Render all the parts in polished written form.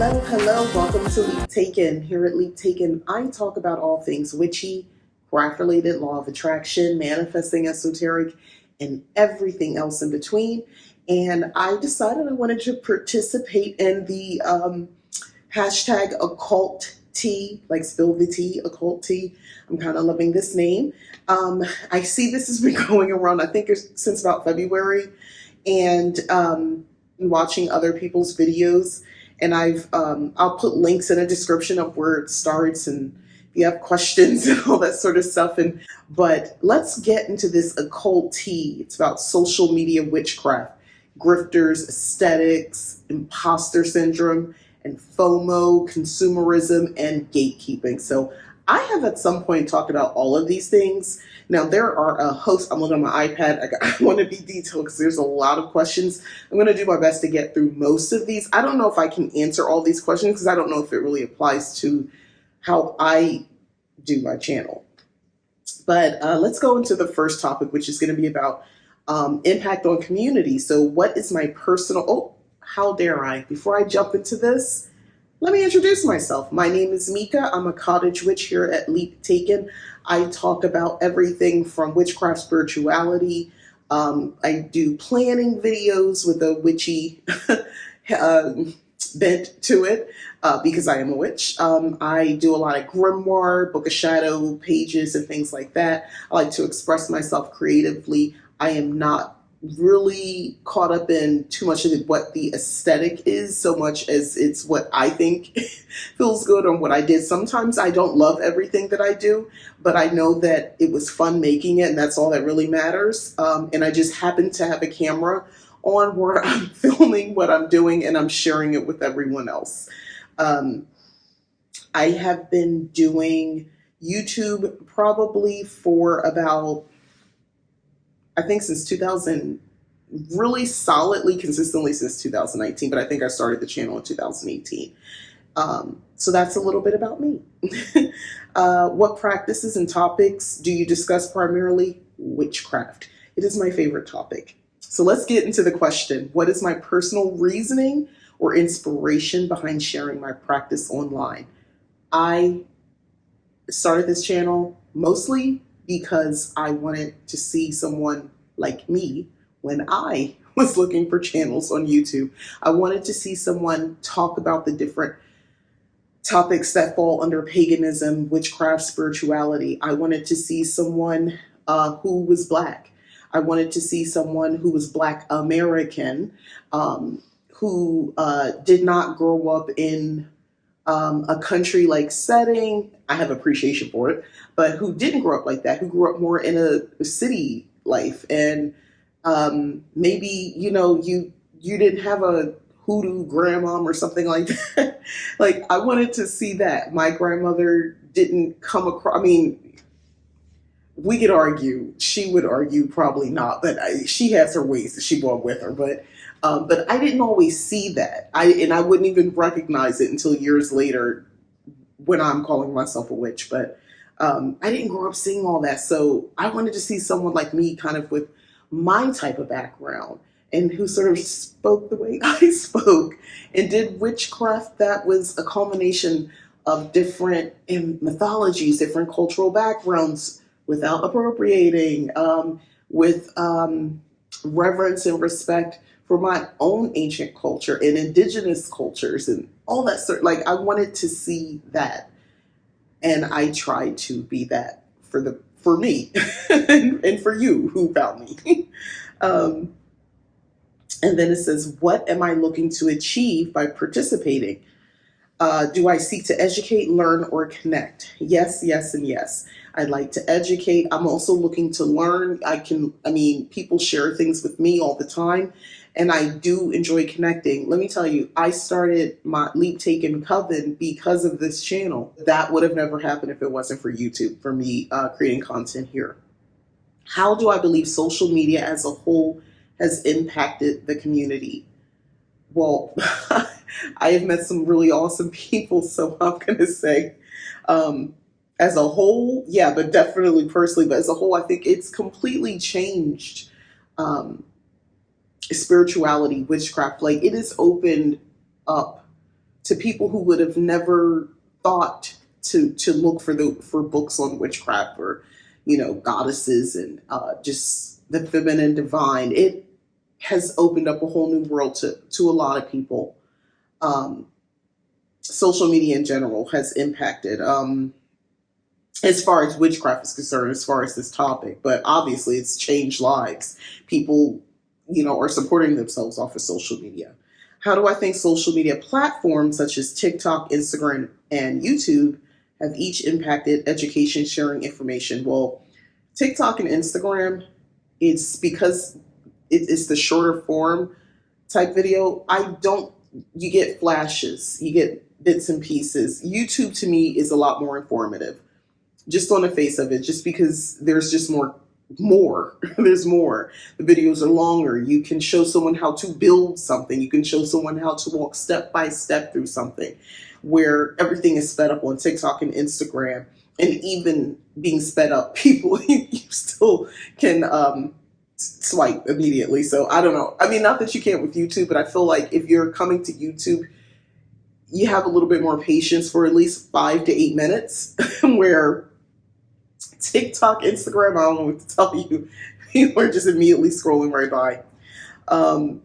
Hello, welcome to Leap Taken. Here at Leap Taken, I talk about all things witchy, craft related, law of attraction, manifesting esoteric, and everything else in between. And I decided I wanted to participate in the hashtag occult tea, like spill the tea, occult tea. I'm kind of loving this name. I see this has been going around, I think, since about February, and watching other people's videos. And I'll put links in the description of where it starts, and if you have questions and all that sort of stuff. But let's get into this occult tea. It's about social media witchcraft, grifters, aesthetics, imposter syndrome, and FOMO, consumerism, and gatekeeping. So I have at some point talked about all of these things. Now, there are a host. I'm looking on my iPad. I want to be detailed because there's a lot of questions. I'm going to do my best to get through most of these. I don't know if I can answer all these questions because I don't know if it really applies to how I do my channel. But let's go into the first topic, which is going to be about impact on community. So what is my personal... how dare I? Before I jump into this, let me introduce myself. My name is Mika. I'm a cottage witch here at Leap Taken. I talk about everything from witchcraft, spirituality. I do planning videos with a witchy bent to it because I am a witch. I do a lot of grimoire, book of shadow pages, and things like that. I like to express myself creatively. I am not really caught up in too much of what the aesthetic is so much as it's what I think feels good on what I did. Sometimes I don't love everything that I do, but I know that it was fun making it, and that's all that really matters. And I just happen to have a camera on where I'm filming what I'm doing, and I'm sharing it with everyone else. I have been doing YouTube probably for about, I think, since 2000, really solidly, consistently since 2019, but I think I started the channel in 2018. So that's a little bit about me. What practices and topics do you discuss primarily? Witchcraft. It is my favorite topic. So let's get into the question. What is my personal reasoning or inspiration behind sharing my practice online? I started this channel mostly because I wanted to see someone like me when I was looking for channels on YouTube. I wanted to see someone talk about the different topics that fall under paganism, witchcraft, spirituality. I wanted to see someone who was Black. I wanted to see someone who was Black American, who did not grow up in a country-like setting. I have appreciation for it, but who didn't grow up like that, who grew up more in a city life. And maybe, you didn't have a hoodoo grandmom or something like that. Like, I wanted to see that. My grandmother didn't come across, we could argue, she would argue probably not, but she has her ways that she brought with her. But I didn't always see that. I wouldn't even recognize it until years later when I'm calling myself a witch. But I didn't grow up seeing all that. So I wanted to see someone like me, kind of with my type of background, and who sort of spoke the way I spoke and did witchcraft that was a culmination of different mythologies, different cultural backgrounds, without appropriating, with reverence and respect for my own ancient culture and indigenous cultures and all that sort. Like, I wanted to see that, and I tried to be that for me and for you who found me. And then it says, what am I looking to achieve by participating? Do I seek to educate, learn, or connect? Yes, yes, and yes. I'd like to educate. I'm also looking to learn. People share things with me all the time, and I do enjoy connecting. Let me tell you, I started my Leap Taken Coven because of this channel. That would have never happened if it wasn't for YouTube, for me creating content here. How do I believe social media as a whole has impacted the community? Well, I have met some really awesome people, so I'm going to say, as a whole, yeah, but definitely personally, but as a whole, I think it's completely changed spirituality, witchcraft. Like, it has opened up to people who would have never thought to look for books on witchcraft or goddesses and just the feminine divine. It has opened up a whole new world to a lot of people. Social media in general has impacted as far as witchcraft is concerned, as far as this topic, but obviously it's changed lives. People, are supporting themselves off of social media. How do I think social media platforms such as TikTok, Instagram, and YouTube have each impacted education, sharing information? Well, TikTok and Instagram, it's because it's the shorter form type video. You get flashes, you get bits and pieces. YouTube to me is a lot more informative, just on the face of it, just because there's just more. There's more. The videos are longer. You can show someone how to build something. You can show someone how to walk step by step through something, where everything is sped up on TikTok and Instagram. And even being sped up, people, you still can swipe immediately. So I don't know. I mean, not that you can't with YouTube, but I feel like if you're coming to YouTube, you have a little bit more patience for at least 5 to 8 minutes, where TikTok, Instagram, I don't know what to tell you. People are just immediately scrolling right by.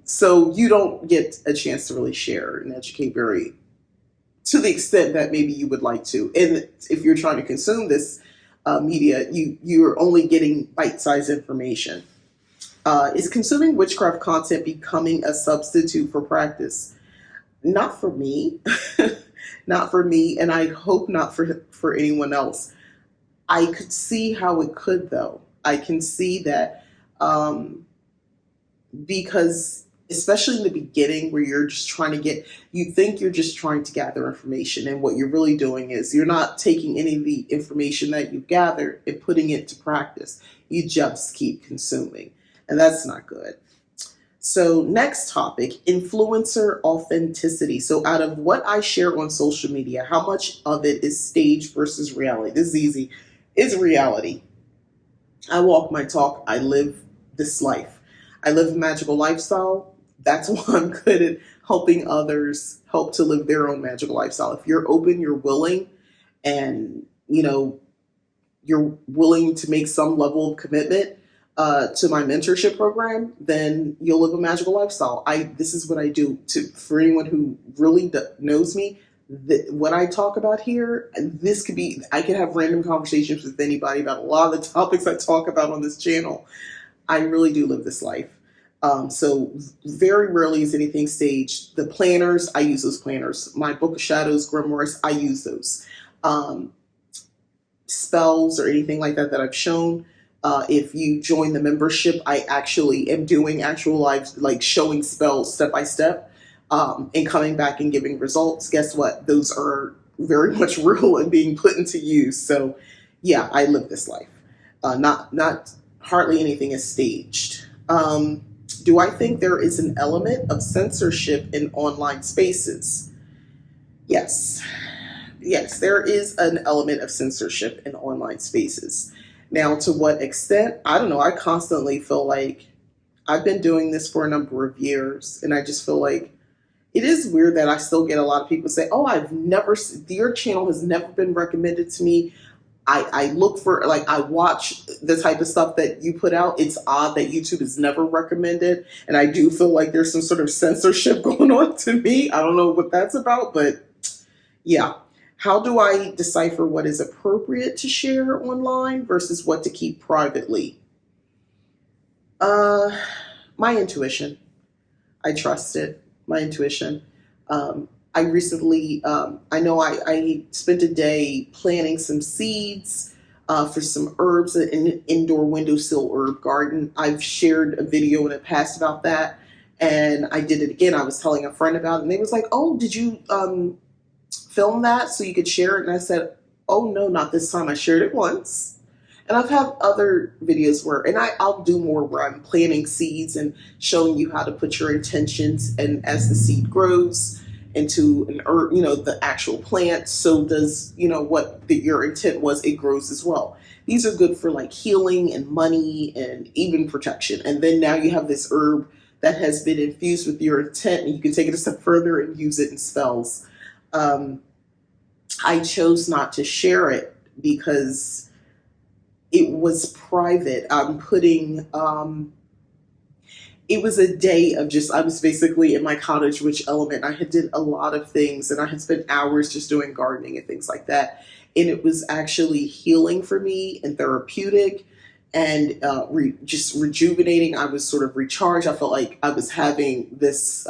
So you don't get a chance to really share and educate to the extent that maybe you would like to. And if you're trying to consume this media, you're only getting bite-sized information. Is consuming witchcraft content becoming a substitute for practice? Not for me. Not for me, and I hope not for anyone else. I could see how it could, though. I can see that because, especially in the beginning, where you're just you think you're just trying to gather information, and what you're really doing is you're not taking any of the information that you've gathered and putting it to practice. You just keep consuming, and that's not good. So next topic, influencer authenticity. So out of what I share on social media, how much of it is staged versus reality? This is easy. It's reality. I walk my talk. I live this life. I live a magical lifestyle. That's why I'm good at helping others help to live their own magical lifestyle. If you're open, you're willing, and you're willing to make some level of commitment to my mentorship program, then you'll live a magical lifestyle. This is what I do. For anyone who really knows me, what I talk about here, I could have random conversations with anybody about a lot of the topics I talk about on this channel. I really do live this life. So very rarely is anything staged. The planners, I use those planners. My Book of Shadows, grimoires, I use those. Spells or anything like that I've shown. If you join the membership, I actually am doing actual live, like showing spells step by step. And coming back and giving results. Guess what? Those are very much real and being put into use. So yeah, I live this life. Not hardly anything is staged. Do I think there is an element of censorship in online spaces? Yes. Yes, there is an element of censorship in online spaces. Now, to what extent? I don't know. I constantly feel like I've been doing this for a number of years, and I just feel like it is weird that I still get a lot of people say, oh, your channel has never been recommended to me. I look for, I watch the type of stuff that you put out. It's odd that YouTube is never recommended. And I do feel like there's some sort of censorship going on to me. I don't know what that's about, but yeah. How do I decipher what is appropriate to share online versus what to keep privately? My intuition. I trust it. My intuition. I recently, I know I spent a day planting some seeds for some herbs in an indoor windowsill herb garden. I've shared a video in the past about that, and I did it again. I was telling a friend about it, and they was like, oh, did you film that so you could share it? And I said, oh, no, not this time. I shared it once. And I've had other videos where, and I'll do more where I'm planting seeds and showing you how to put your intentions, and as the seed grows into an herb, the actual plant, so does, what your intent was, it grows as well. These are good for like healing and money and even protection. And then now you have this herb that has been infused with your intent, and you can take it a step further and use it in spells. Um, I chose not to share it because it was private. It was a day of just, I was basically in my cottage witch element. I had did a lot of things and I had spent hours just doing gardening and things like that. And it was actually healing for me and therapeutic and just rejuvenating. I was sort of recharged. I felt like I was having this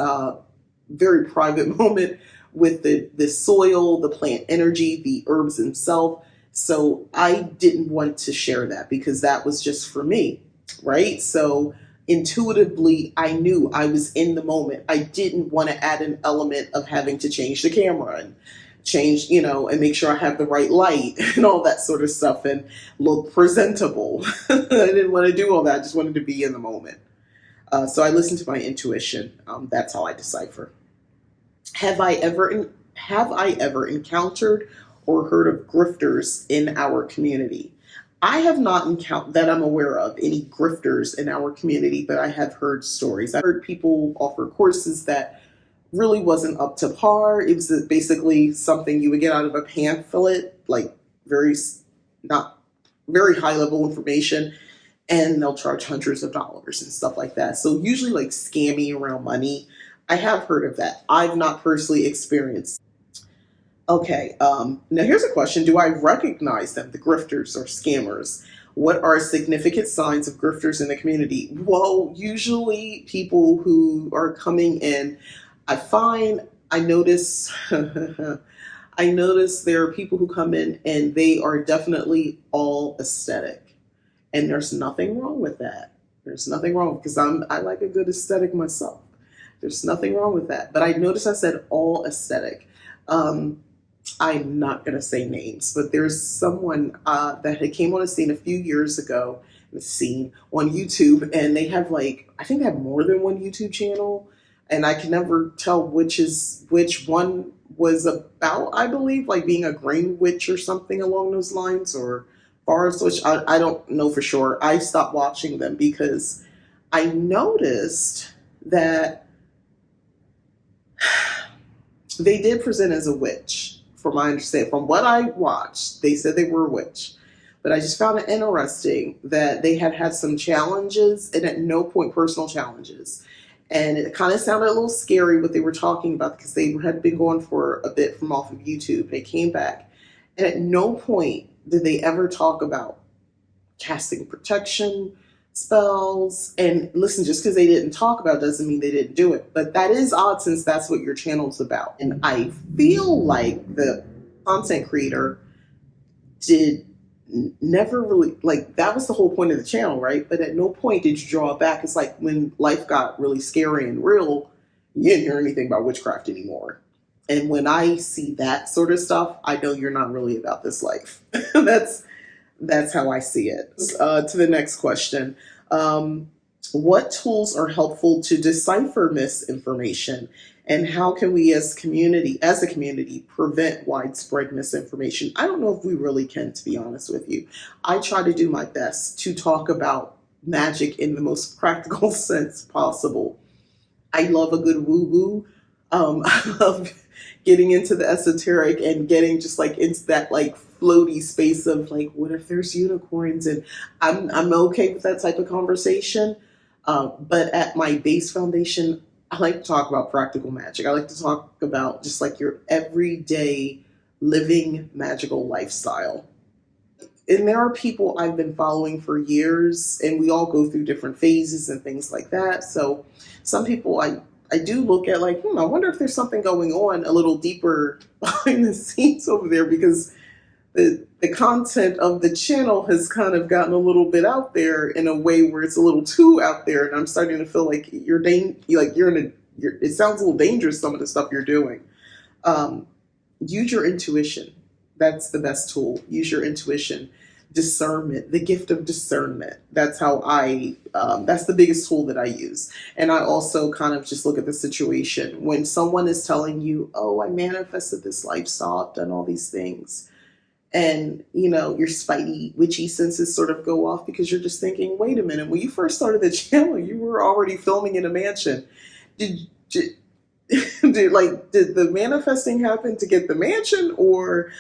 very private moment with the soil, the plant energy, the herbs themselves. So I didn't want to share that because that was just for me, right? So intuitively, I knew I was in the moment. I didn't want to add an element of having to change the camera and change, and make sure I have the right light and all that sort of stuff and look presentable. I didn't want to do all that. I just wanted to be in the moment. So I listened to my intuition. That's how I decipher. Have I ever encountered or heard of grifters in our community? I have not encountered that I'm aware of any grifters in our community, but I have heard stories. I've heard people offer courses that really wasn't up to par. It was basically something you would get out of a pamphlet, like not very high level information, and they'll charge hundreds of dollars and stuff like that. So usually like scamming around money. I have heard of that. I've not personally experienced. Okay, now here's a question. Do I recognize them, the grifters or scammers? What are significant signs of grifters in the community? Well, usually people who are coming in, I notice, I notice there are people who come in and they are definitely all aesthetic. And there's nothing wrong with that. There's nothing wrong because I like a good aesthetic myself. There's nothing wrong with that. But I noticed I said all aesthetic. I'm not going to say names, but there's someone that had came on a scene a few years ago, on YouTube, and they have I think they have more than one YouTube channel, and I can never tell which one was about, I believe, like being a green witch or something along those lines, or forest witch. I don't know for sure. I stopped watching them because I noticed that they did present as a witch. From my understanding, from what I watched, they said they were a witch. But I just found it interesting that they had some challenges, and at no point personal challenges. And it kind of sounded a little scary what they were talking about because they had been going for a bit from off of YouTube. They came back, and at no point did they ever talk about casting protection spells. And listen, just because they didn't talk about it doesn't mean they didn't do it. But that is odd since that's what your channel's about. And I feel like the content creator did never really, that was the whole point of the channel, right? But at no point did you draw it back. It's like when life got really scary and real, you didn't hear anything about witchcraft anymore. And when I see that sort of stuff, I know you're not really about this life. That's how I see it. To the next question. What tools are helpful to decipher misinformation? And how can we as a community, prevent widespread misinformation? I don't know if we really can, to be honest with you. I try to do my best to talk about magic in the most practical sense possible. I love a good woo-woo. I love getting into the esoteric and getting just into that floaty space of what if there's unicorns, and I'm okay with that type of conversation. But at my base foundation, I like to talk about practical magic. I like to talk about just your everyday living magical lifestyle. And there are people I've been following for years, and we all go through different phases and things like that. So some people I do look at I wonder if there's something going on a little deeper behind the scenes over there, because the content of the channel has kind of gotten a little bit out there in a way where it's a little too out there, and I'm starting to feel like it sounds a little dangerous, some of the stuff you're doing. Use your intuition. That's the best tool. Use your intuition. Discernment, the gift of discernment. That's how that's the biggest tool that I use. And I also kind of just look at the situation. When someone is telling you, oh, I manifested this lifestyle, I've done all these things. And, your spidey, witchy senses sort of go off because you're just thinking, wait a minute, when you first started the channel, you were already filming in a mansion. did the manifesting happen to get the mansion, or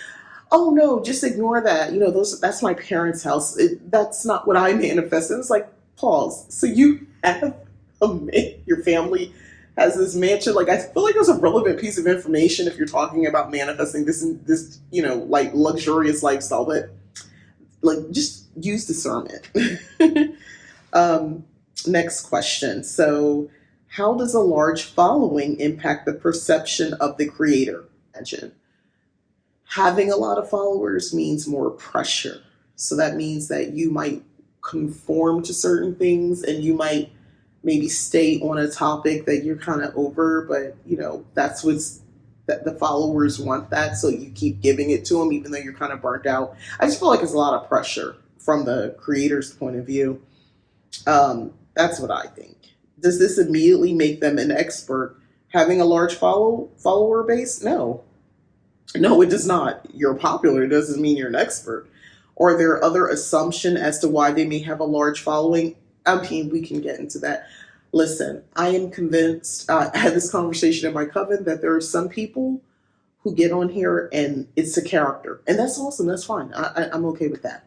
oh no, just ignore that. That's my parents' house. That's not what I manifested. It's like, pause. So you have your family has this mansion. Like, I feel like that's a relevant piece of information if you're talking about manifesting this like luxurious lifestyle. But like, just use discernment. Next question. So, how does a large following impact the perception of the creator? Mention. Having a lot of followers means more pressure. So that means that you might conform to certain things, and you might maybe stay on a topic that you're kind of over, but that's that the followers want that. So you keep giving it to them, even though you're kind of burnt out. I just feel like it's a lot of pressure from the creator's point of view. That's what I think. Does this immediately make them an expert? Having a large follower base? No. No, it does not. You're popular doesn't mean you're an expert. Or are there other assumptions as to why they may have a large following? I mean, we can get into that. Listen, I am convinced, I had this conversation in my coven, that there are some people who get on here and it's a character. And that's awesome. That's fine. I'm okay with that.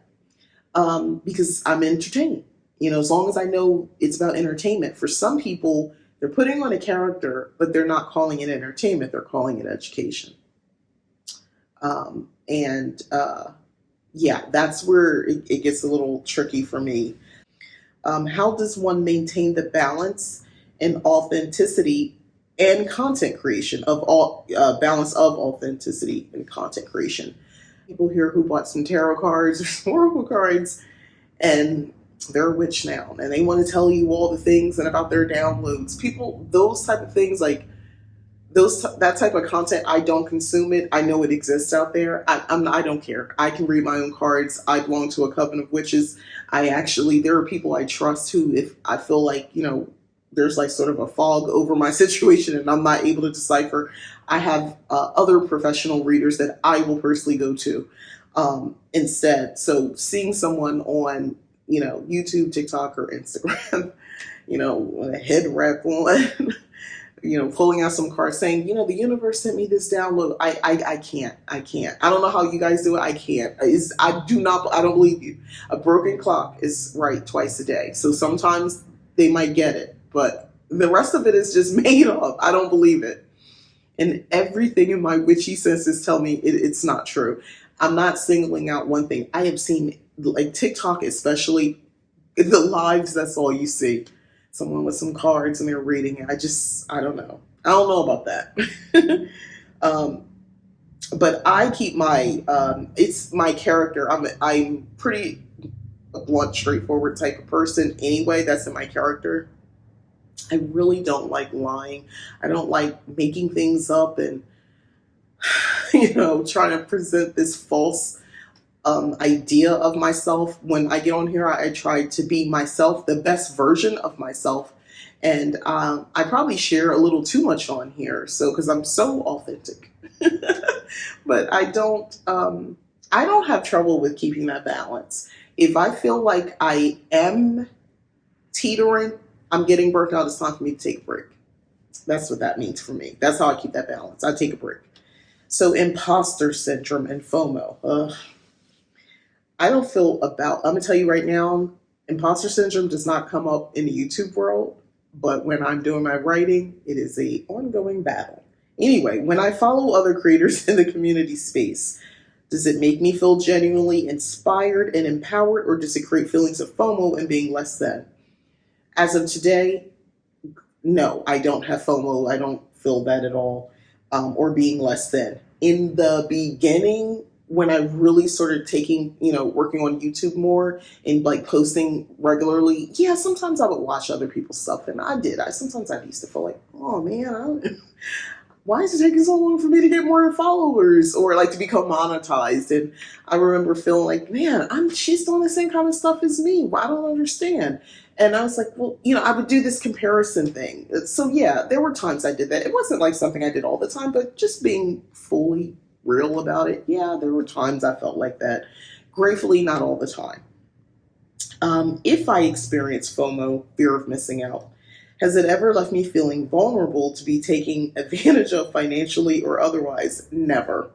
Because I'm entertained. As long as I know it's about entertainment. For some people, they're putting on a character, but they're not calling it entertainment. They're calling it education. Yeah, that's where it gets a little tricky for me. How does one maintain the balance and authenticity and content creation of all balance of authenticity and content creation? People here who bought some tarot cards or some oracle cards, and they're a witch now, and they want to tell you all the things and about their downloads. People, those type of things, like that type of content, I don't consume it. I know it exists out there. I don't care. I can read my own cards. I belong to a coven of witches. There are people I trust who, if I feel like, there's like sort of a fog over my situation and I'm not able to decipher, I have other professional readers that I will personally go to instead. So seeing someone on, YouTube, TikTok, or Instagram, with a head wrap on, pulling out some cards saying, the universe sent me this download. I can't. I don't know how you guys do it. I can't. I don't believe you. A broken clock is right twice a day. So sometimes they might get it, but the rest of it is just made up. I don't believe it. And everything in my witchy senses tell me it's not true. I'm not singling out one thing. I have seen, like TikTok especially, the lives, that's all you see. Someone with some cards and they're reading it. I don't know. I don't know about that. But I keep it's my character. I'm pretty a blunt, straightforward type of person anyway. That's in my character. I really don't like lying. I don't like making things up and, trying to present this false idea of myself. When I get on here, I try to be myself, the best version of myself. And I probably share a little too much on here, because I'm so authentic. But I don't have trouble with keeping that balance. If I feel like I am teetering, I'm getting burnt out, it's time for me to take a break. That's what that means for me. That's how I keep that balance. I take a break. So imposter syndrome and FOMO. I'm going to tell you right now, imposter syndrome does not come up in the YouTube world, but when I'm doing my writing, it is an ongoing battle. Anyway, when I follow other creators in the community space, does it make me feel genuinely inspired and empowered, or does it create feelings of FOMO and being less than? As of today, no, I don't have FOMO. I don't feel that at all, or being less than. In the beginning, when I really started working on YouTube more and like posting regularly, yeah, sometimes I would watch other people's stuff, and sometimes I used to feel like, oh man, why is it taking so long for me to get more followers or like to become monetized? And I remember feeling like, man, she's doing the same kind of stuff as me. Well, I don't understand. And I was like, well, I would do this comparison thing. So yeah, there were times I did that. It wasn't like something I did all the time, but just being fully real about it. Yeah, there were times I felt like that. Gratefully, not all the time. If I experience FOMO, fear of missing out, Has it ever left me feeling vulnerable to be taken advantage of financially or otherwise? Never.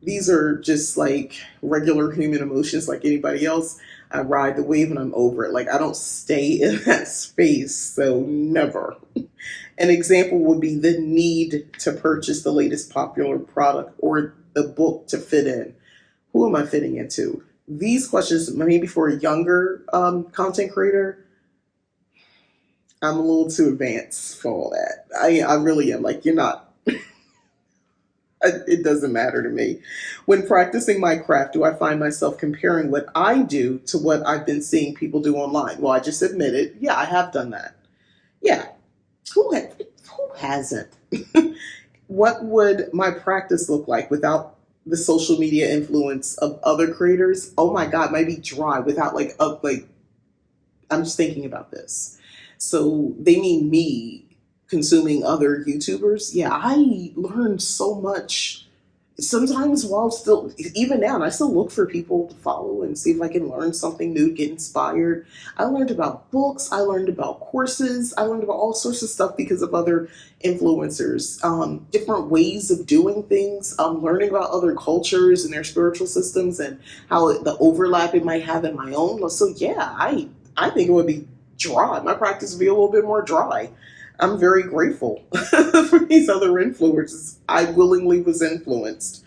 These are just like regular human emotions like anybody else. I ride the wave and I'm over it. Like I don't stay in that space. So never. An example would be the need to purchase the latest popular product or the book to fit in. Who am I fitting into? These questions, maybe for a younger content creator, I'm a little too advanced for all that. I really am. Like, you're not, it doesn't matter to me. When practicing my craft, do I find myself comparing what I do to what I've been seeing people do online? Well, I just admitted, yeah, I have done that. Yeah, who hasn't? What would my practice look like without the social media influence of other creators? Oh my God, might be dry without like I'm just thinking about this. So they mean me consuming other YouTubers. Yeah, I learned so much. Sometimes while still, even now, and I still look for people to follow and see if I can learn something new, get inspired. I learned about books. I learned about courses. I learned about all sorts of stuff because of other influencers, different ways of doing things, learning about other cultures and their spiritual systems and how the overlap it might have in my own. So yeah, I think it would be dry. My practice would be a little bit more dry. I'm very grateful for these other influences. I willingly was influenced.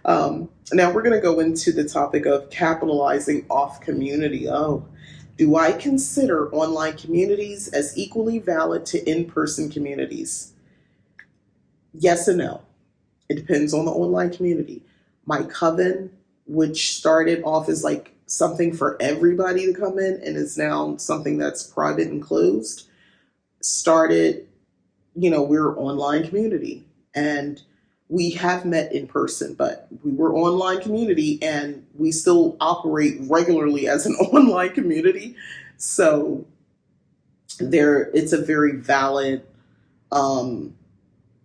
Now we're going to go into the topic of capitalizing off community. Oh, do I consider online communities as equally valid to in-person communities? Yes and no. It depends on the online community. My coven, which started off as like something for everybody to come in and is now something that's private and closed, started, we're an online community and we have met in person, but we were online community and we still operate regularly as an online community. So it's a very valid,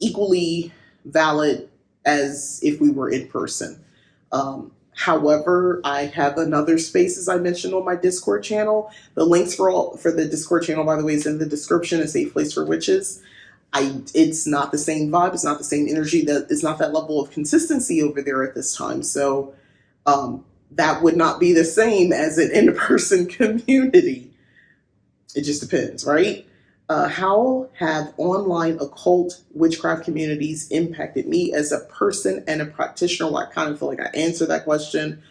equally valid as if we were in person. However, I have another space, as I mentioned, on my Discord channel. The links for the Discord channel, by the way, is in the description. A safe place for witches. It's not the same vibe. It's not the same energy. It's not that level of consistency over there at this time. So that would not be the same as an in-person community. It just depends, right? How have online occult witchcraft communities impacted me as a person and a practitioner? Well, I kind of feel like I answered that question.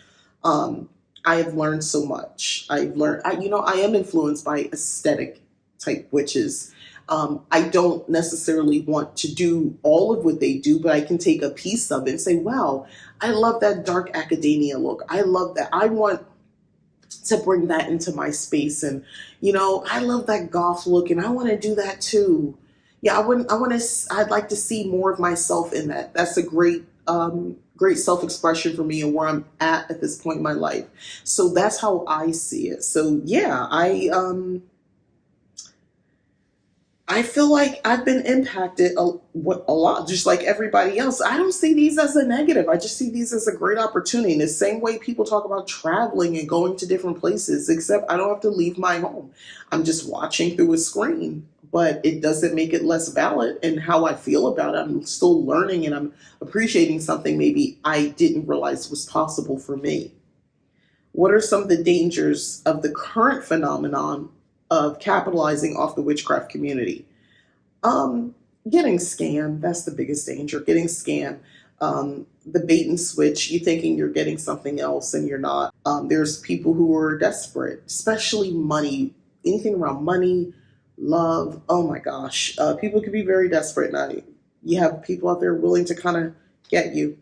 I have learned so much. I am influenced by aesthetic type witches. I don't necessarily want to do all of what they do, but I can take a piece of it and say, wow, I love that dark academia look. I love that. I want to bring that into my space. And, I love that goth look and I want to do that too. Yeah, I'd like to see more of myself in that. That's a great self-expression for me and where I'm at this point in my life. So that's how I see it. So yeah, I feel like I've been impacted a lot, just like everybody else. I don't see these as a negative. I just see these as a great opportunity. In the same way people talk about traveling and going to different places, except I don't have to leave my home. I'm just watching through a screen, but it doesn't make it less valid in how I feel about it. I'm still learning and I'm appreciating something maybe I didn't realize was possible for me. What are some of the dangers of the current phenomenon of capitalizing off the witchcraft community? Getting scammed, that's the biggest danger. Getting scammed. The bait and switch, you thinking you're getting something else and you're not. There's people who are desperate, especially money, anything around money, love. Oh my gosh. People can be very desperate. And you have people out there willing to kind of get you.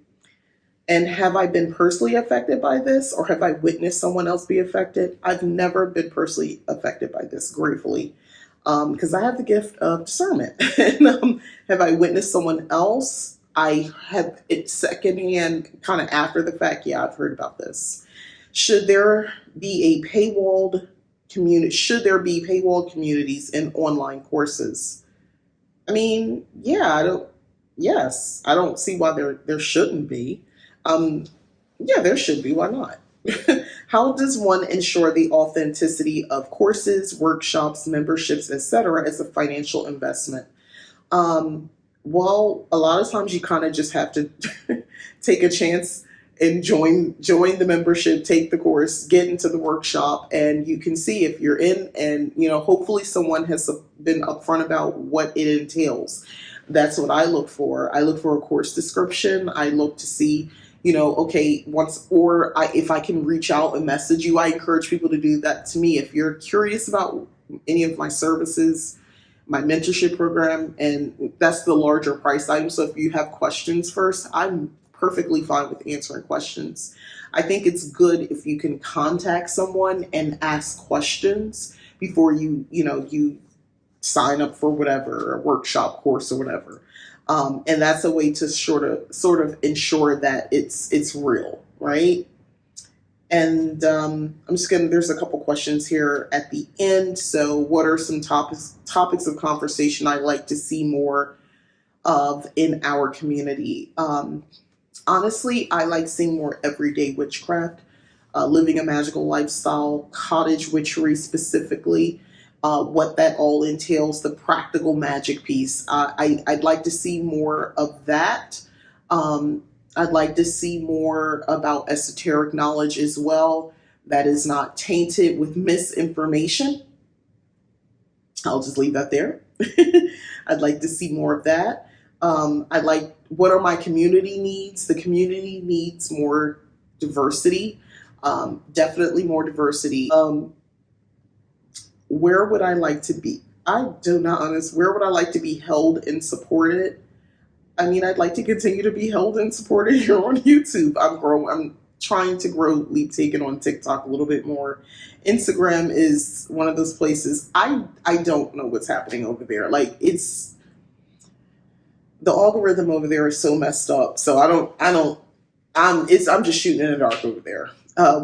And have I been personally affected by this, or have I witnessed someone else be affected? I've never been personally affected by this, gratefully, because I have the gift of discernment. And have I witnessed someone else? I have it secondhand, kind of after the fact. Yeah, I've heard about this. Should there be a paywalled community? Should there be paywalled communities in online courses? I mean, yeah, Yes, I don't see why there shouldn't be. Yeah, there should be. Why not? How does one ensure the authenticity of courses, workshops, memberships, etc., as a financial investment? Um, well, a lot of times you kind of just have to take a chance and join the membership, take the course, get into the workshop, and you can see if you're in. And hopefully someone has been upfront about what it entails. That's what I look for. I look for a course description. I look to see, okay, if I can reach out and message you. I encourage people to do that to me. If you're curious about any of my services, my mentorship program, and that's the larger price item. So if you have questions first, I'm perfectly fine with answering questions. I think it's good if you can contact someone and ask questions before you sign up for whatever, a workshop, course, or whatever. And that's a way to sort of ensure that it's real, right? And there's a couple questions here at the end. So what are some topics of conversation I like to see more of in our community? Honestly, I like seeing more everyday witchcraft, living a magical lifestyle, cottage witchery specifically, what that all entails, the practical magic piece. I'd like to see more of that. I'd like to see more about esoteric knowledge as well that is not tainted with misinformation. I'll just leave that there. I'd like to see more of that. What are my community needs? The community needs more diversity, definitely more diversity. Where would I like to be? I do not honest. Where would I like to be held and supported? I mean, I'd like to continue to be held and supported here on YouTube. I'm trying to grow Leap Taken on TikTok a little bit more. Instagram is one of those places. I don't know what's happening over there. Like, the algorithm over there is so messed up. So I'm just shooting in the dark over there.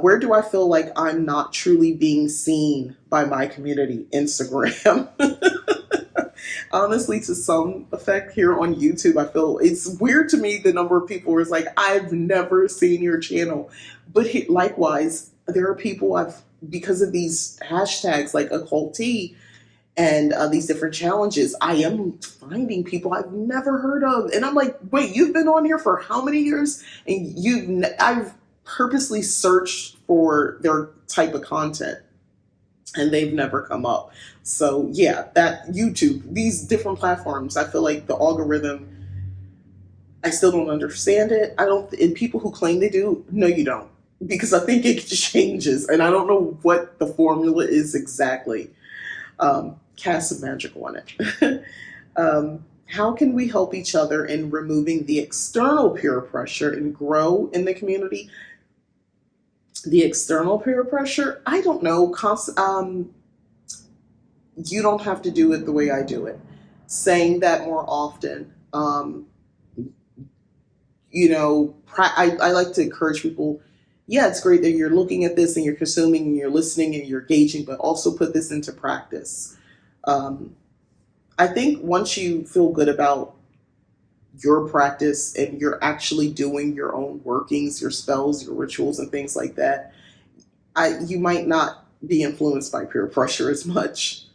Where do I feel like I'm not truly being seen by my community? Instagram. Honestly, to some effect here on YouTube, I feel it's weird to me the number of people is like, I've never seen your channel. But likewise, there are people because of these hashtags like occultea and these different challenges, I am finding people I've never heard of. And I'm like, wait, you've been on here for how many years? And I've purposely searched for their type of content and they've never come up. So yeah, that YouTube, these different platforms, I feel like the algorithm, I still don't understand it. And people who claim they do, no, you don't. Because I think it changes and I don't know what the formula is exactly. Cast some magic on it. How can we help each other in removing the external peer pressure and grow in the community? The external peer pressure, I don't know. You don't have to do it the way I do it. Saying that more often. I like to encourage people. Yeah, it's great that you're looking at this and you're consuming and you're listening and you're engaging, but also put this into practice. I think once you feel good about your practice and you're actually doing your own workings, your spells, your rituals, and things like that, you might not be influenced by peer pressure as much.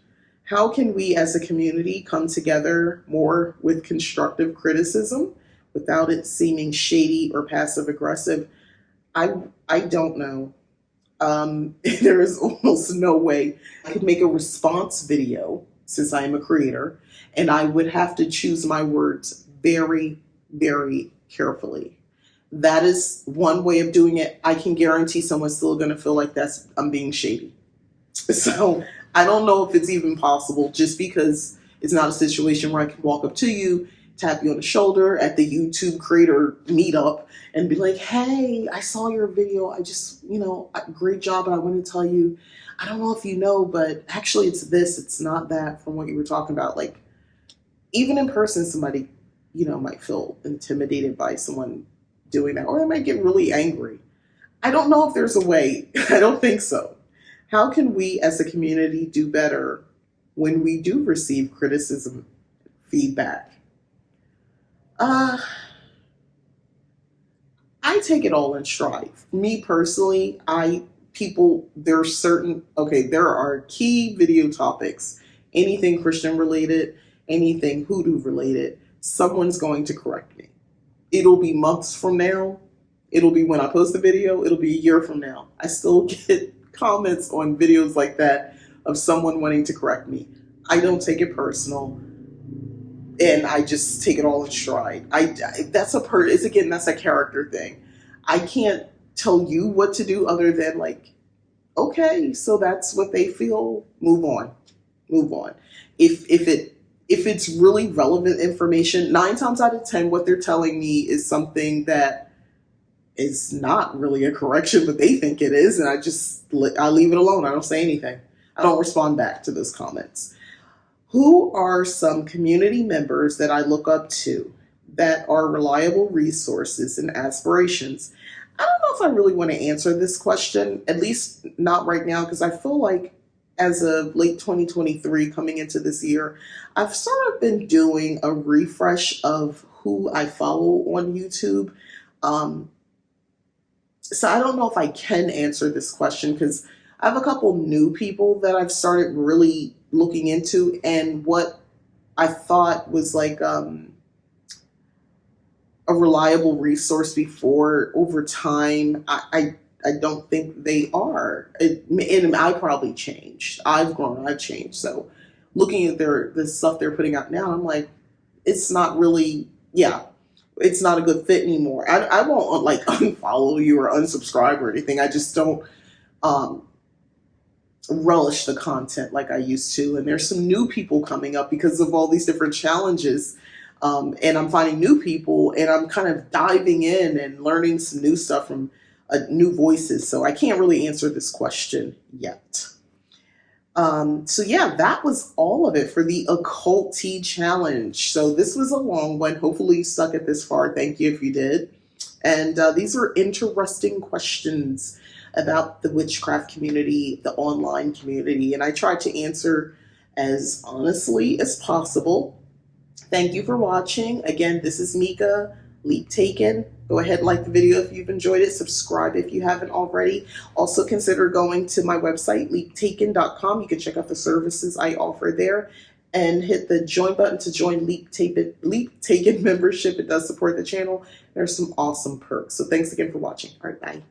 How can we as a community come together more with constructive criticism without it seeming shady or passive aggressive? I don't know. There is almost no way I could make a response video since I am a creator, and I would have to choose my words very, very carefully. That is one way of doing it. I can guarantee someone's still going to feel like I'm being shady. So I don't know if it's even possible, just because it's not a situation where I can walk up to you, tap you on the shoulder at the YouTube creator meetup and be like, hey, I saw your video. I just, great job. And I want to tell you, I don't know if you know, but actually it's this, it's not that from what you were talking about. Like, even in person, somebody, might feel intimidated by someone doing that, or they might get really angry. I don't know if there's a way. I don't think so. How can we as a community do better when we do receive criticism, feedback? I I take it all in stride. Me personally, there are key video topics, anything Christian related, anything hoodoo related, someone's going to correct me. It'll be months from now. It'll be when I post the video. It'll be a year from now. I still get comments on videos like that of someone wanting to correct me. I don't take it personal, and I just take it all in stride. That's a character thing. I can't tell you what to do other than like, okay, so that's what they feel. Move on, move on. If it's really relevant information, 9 times out of 10, what they're telling me is something that is not really a correction, but they think it is, and I leave it alone. I don't say anything. I don't respond back to those comments. Who are some community members that I look up to that are reliable resources and aspirations? I don't know if I really want to answer this question, at least not right now, because I feel like as of late 2023 coming into this year, I've sort of been doing a refresh of who I follow on YouTube. So I don't know if I can answer this question because I have a couple new people that I've started really looking into, and what I thought was like a reliable resource before, over time, I don't think they are. And I probably changed. I've grown. I've changed. So looking at the stuff they're putting out now, I'm like, it's not really. Yeah, it's not a good fit anymore. I won't like unfollow you or unsubscribe or anything. I just don't relish the content like I used to. And there's some new people coming up because of all these different challenges. And I'm finding new people, and I'm kind of diving in and learning some new stuff from new voices. So I can't really answer this question yet. So yeah, that was all of it for the occultea challenge. So this was a long one. Hopefully you stuck it this far. Thank you if you did. And these are interesting questions about the witchcraft community, the online community, and I tried to answer as honestly as possible. Thank you for watching. Again, this is Mika, Leap Taken. Go ahead and like the video if you've enjoyed it. Subscribe if you haven't already. Also consider going to my website, leaptaken.com. You can check out the services I offer there and hit the join button to join Leap Taken membership. It does support the channel. There's some awesome perks. So thanks again for watching. All right, bye.